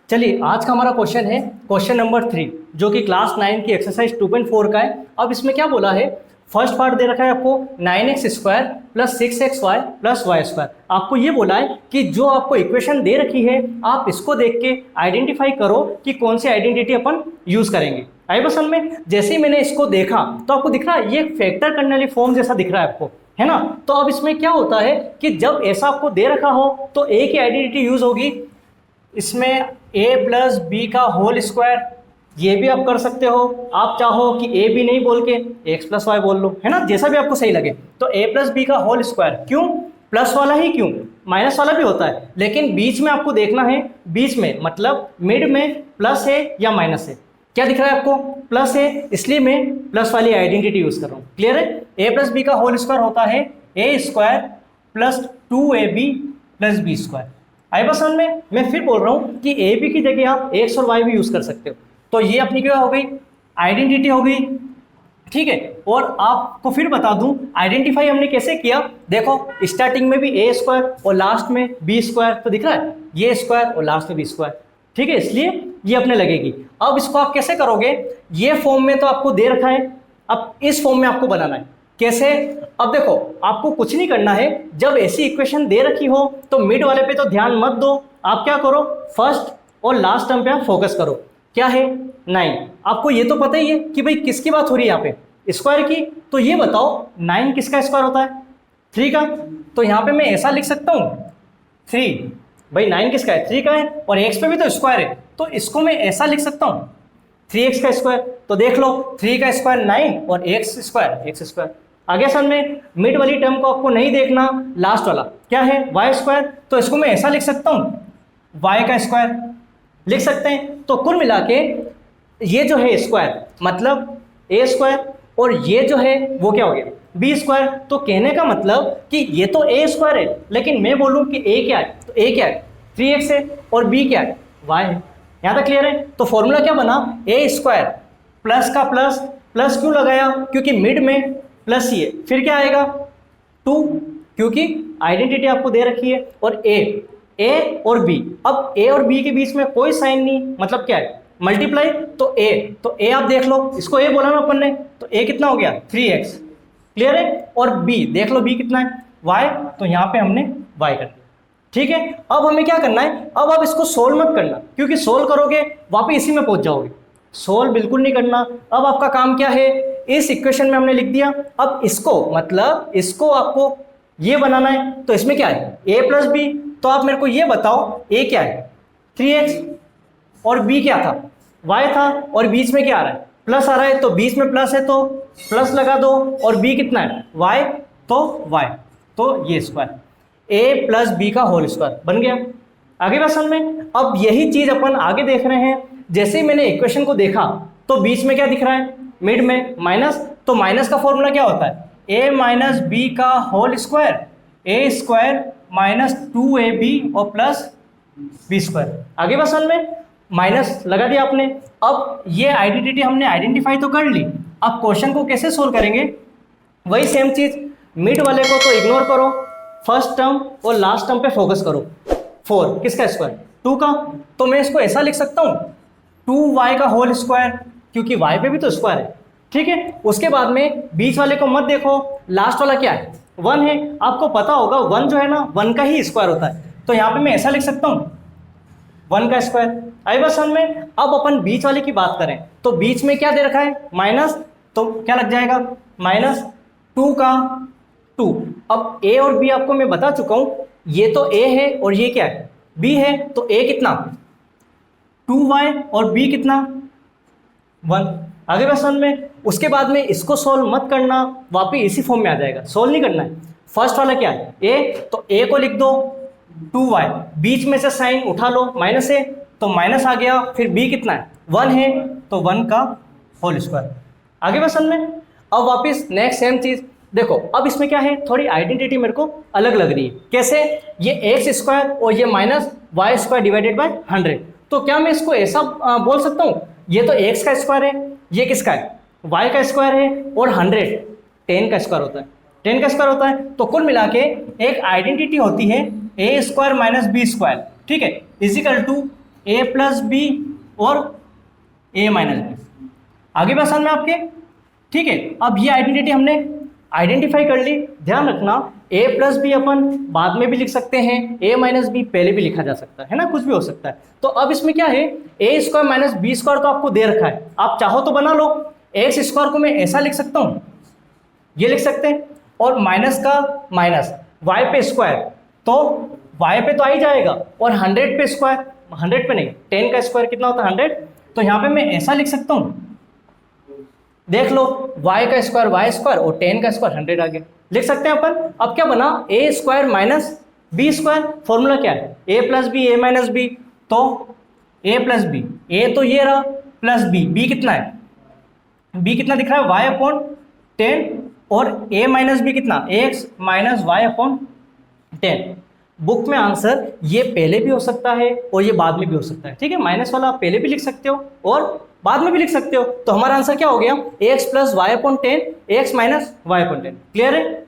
चलिए आज का हमारा क्वेश्चन है क्वेश्चन नंबर 3 जो कि क्लास 9 की एक्सरसाइज 2.4 का है। अब इसमें क्या बोला है, फर्स्ट पार्ट दे रखा है आपको 9x² plus 6xy plus y²। आपको ये बोला है कि जो आपको इक्वेशन दे रखी है आप इसको देख के आइडेंटिफाई करो कि कौन सी आइडेंटिटी अपन यूज करेंगे। आई बसन में जैसे ही मैंने इसको देखा तो आपको दिख रहा है ये फैक्टर करने वाली फॉर्म जैसा दिख रहा है आपको, है ना। तो अब इसमें क्या होता है कि जब ऐसा आपको दे रखा हो तो ए की आइडेंटिटी यूज होगी। इसमें a प्लस बी का होल स्क्वायर, ये भी आप कर सकते हो। आप चाहो कि a भी नहीं बोल के x प्लस वाई बोल लो, है ना, जैसा भी आपको सही लगे। तो a प्लस बी का होल स्क्वायर, क्यों प्लस वाला ही, क्यों माइनस वाला भी होता है, लेकिन बीच में आपको देखना है, बीच में मतलब मिड में प्लस है या माइनस है। क्या दिख रहा है आपको, प्लस है, इसलिए मैं प्लस वाली आइडेंटिटी यूज कर रहा हूँ। क्लियर है। a प्लस बी का होल स्क्वायर होता है a² plus 2ab plus b²। आई बस में मैं फिर बोल रहा हूँ कि ए बी की जगह आप एक्स और वाई भी यूज कर सकते हो। तो ये अपनी क्या हो गई, आइडेंटिटी हो गई, ठीक है। और आपको फिर बता दूं आइडेंटिफाई हमने कैसे किया। देखो स्टार्टिंग में भी a² और लास्ट में b², तो दिख रहा है ये स्क्वायर और लास्ट में b², ठीक है, इसलिए ये अपने लगेगी। अब इसको आप कैसे करोगे, ये फॉर्म में तो आपको दे रखा है, अब इस फॉर्म में आपको बनाना है। कैसे, अब देखो आपको कुछ नहीं करना है, जब ऐसी इक्वेशन दे रखी हो तो मिड वाले पे तो ध्यान मत दो, आप क्या करो फर्स्ट और लास्ट टर्म पे आप फोकस करो। क्या है 9, आपको ये तो पता ही है कि भाई किसकी बात हो रही है यहाँ पे, स्क्वायर की। तो ये बताओ 9 किसका स्क्वायर होता है, 3 का। तो यहाँ पे मैं ऐसा लिख सकता हूँ 3, भाई 9 किसका है, 3 का है, और x पे भी तो स्क्वायर है, तो इसको मैं ऐसा लिख सकता हूँ 3x का स्क्वायर। तो देख लो 3 का स्क्वायर 9 और x²। आगे सन में मिड वाली टर्म को आपको नहीं देखना, लास्ट वाला क्या है y², तो इसको मैं ऐसा लिख सकता हूँ y का स्क्वायर लिख सकते हैं। तो कुल मिला के ये जो है स्क्वायर मतलब a² और ये जो है वो क्या हो गया b²। तो कहने का मतलब कि ये तो a² है, लेकिन मैं बोलूँ कि a क्या है, तो a क्या है 3x है और b क्या है y है। यहाँ तक क्लियर है। तो फॉर्मूला क्या बना, a² प्लस का प्लस, प्लस क्यों लगाया, क्योंकि मिड में प्लस ही है, फिर क्या आएगा 2, क्योंकि आइडेंटिटी आपको दे रखी है, और a और b। अब a और b के बीच में कोई साइन नहीं, मतलब क्या है मल्टीप्लाई, तो a आप देख लो, इसको a बोला ना अपन ने, तो a कितना हो गया 3x। क्लियर है। और b देख लो b कितना है y, तो यहाँ पे हमने y कर दिया, ठीक है। अब हमें क्या करना है, अब आप इसको सोल्व मत करना, क्योंकि सोल्व करोगे वापस इसी में पहुंच जाओगे, सोल्व बिल्कुल नहीं करना। अब आपका काम क्या है, इस इक्वेशन में हमने लिख दिया, अब इसको मतलब इसको आपको ये बनाना है। तो इसमें क्या है a प्लस बी, तो आप मेरे को ये बताओ a क्या है 3x और b क्या था y था, और बीच में क्या आ रहा है प्लस आ रहा है, तो बीच में प्लस है तो प्लस लगा दो, और b कितना है y, तो y, तो ये स्क्वायर a प्लस बी का होल स्क्वायर बन गया। आगे क्वेश्चन में अब यही चीज अपन आगे देख रहे हैं। जैसे ही मैंने इक्वेशन को देखा तो बीच में क्या दिख रहा है, मिड में माइनस, तो माइनस का फॉर्मूला क्या होता है a माइनस बी का whole square, a² minus 2ab और प्लस b²। आगे क्वेश्चन में माइनस लगा दिया आपने। अब ये आइडेंटिटी हमने आइडेंटिफाई तो कर ली, अब क्वेश्चन को कैसे सोल्व करेंगे, वही सेम चीज, मिड वाले को तो इग्नोर करो, फर्स्ट टर्म और लास्ट टर्म पे फोकस करो। 4 किसका स्क्वायर 2 का, तो मैं इसको ऐसा लिख सकता हूँ 2y का होल स्क्वायर, क्योंकि y पे भी तो स्क्वायर है, ठीक है। उसके बाद में बीच वाले को मत देखो, लास्ट वाला क्या है 1 है, आपको पता होगा 1 जो है ना 1 का ही स्क्वायर होता है, तो यहाँ पे मैं ऐसा लिख सकता हूँ 1 का स्क्वायर। आई बस में अब अपन बीच वाले की बात करें तो बीच में क्या दे रखा है माइनस, तो क्या लग जाएगा माइनस 2 का 2। अब a और b आपको मैं बता चुका हूँ, ये तो a है और ये क्या है b है, तो a कितना 2y और b कितना 1। आगे क्वेश्चन में उसके बाद में इसको सोल्व मत करना, वापिस इसी फॉर्म में आ जाएगा, सोल्व नहीं करना है। फर्स्ट वाला क्या है a, तो a को लिख दो 2y, बीच में से साइन उठा लो माइनस है, तो माइनस आ गया, फिर b कितना है 1 है, तो 1 का होल स्क्वायर। आगे क्वेश्चन में अब वापिस नेक्स्ट सेम चीज देखो, अब इसमें क्या है थोड़ी आइडेंटिटी मेरे को अलग लग रही है। कैसे, ये x² और ये माइनस y² डिवाइडेड बाय 100, तो क्या मैं इसको ऐसा बोल सकता हूँ, ये तो x का स्क्वायर है, ये किसका है y का स्क्वायर है, और 100 10 का स्क्वायर होता है, 10 का स्क्वायर होता है। तो कुल मिला के एक आइडेंटिटी होती है a² माइनस b², ठीक है, equal to A plus B और ए माइनस बी। आगे भी आसान में आपके, ठीक है। अब ये आइडेंटिटी हमने आइडेंटिफाई कर ली। ध्यान रखना ए प्लस बी अपन बाद में भी लिख सकते हैं, ए माइनस बी पहले भी लिखा जा सकता है ना, कुछ भी हो सकता है। तो अब इसमें क्या है, ए स्क्वायर माइनस बी स्क्वायर तो आपको दे रखा है, आप चाहो तो बना लो। एक्स स्क्वायर को मैं ऐसा लिख सकता हूँ, ये लिख सकते हैं, और माइनस का माइनस वाई पे स्क्वायर, तो वाई पे तो आ ही जाएगा, और 100 पे स्क्वायर, 100 पे नहीं 10 का स्क्वायर कितना होता है 100, तो यहाँ पे मैं ऐसा लिख सकता हूँ, देख लो y का स्क्वायर y स्क्वायर और 10 का स्क्वायर 100 आ गया, लिख सकते हैं अपन। अब क्या बना, A square minus B square, formula क्या है, A plus B A minus B, तो ए प्लस बी, ए तो ये रहा, प्लस बी, बी कितना है, बी कितना दिख रहा है y अपॉन 10, और a माइनस बी कितना, x minus Y upon 10। Book में आंसर ये पहले भी हो सकता है और ये बाद में भी हो सकता है, ठीक है। माइनस वाला आप पहले भी लिख सकते हो और बाद में भी लिख सकते हो। तो हमारा आंसर क्या हो गया, X plus Y upon 10, X minus Y upon 10। Clear है।